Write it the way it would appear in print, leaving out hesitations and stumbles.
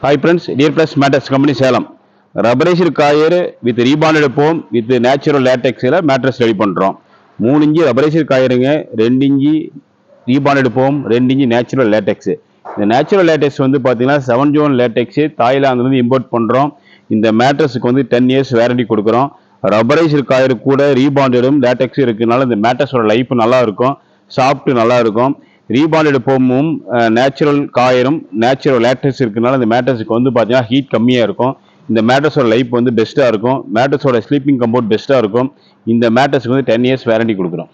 Hi friends, Dear Plus Matters Company Salem. Rubberized coir with rebonded foam with natural latex mattress ready பண்றோம். 3 inch rubberized coirங்க 2 inch rebonded foam 2 inch natural latex. இந்த natural latex வந்து பாத்தீங்கன்னா 7 zone latex தாய்லாந்துல இருந்து import பண்றோம். இந்த மேட்ரஸ்க்கு வந்து 10 years warranty கொடுக்குறோம். Rubberised coir கூட ரீபாண்டடும் லேட்டெக்ஸ் இருக்குனால இந்த மேட்ரஸோட லைஃப் நல்லா இருக்கும், சாஃப்ட் நல்லா இருக்கும். ரீபாண்டட் ஃபோமும் நேச்சுரல் காயரும் நேச்சுரல் லேட்டக்ஸ் இருக்கனால இந்த மேட்ரஸுக்கு வந்து பார்த்தீங்கன்னா ஹீட் கம்மியாக இருக்கும். இந்த மேட்ரஸோட லைஃப் வந்து பெஸ்ட்டாக இருக்கும். மேட்ரஸோட ஸ்லீப்பிங் கம்போர்ட் பெஸ்ட்டாக இருக்கும். இந்த மேட்ரஸுக்கு வந்து 10 years வாரண்டி கொடுக்குறோம்.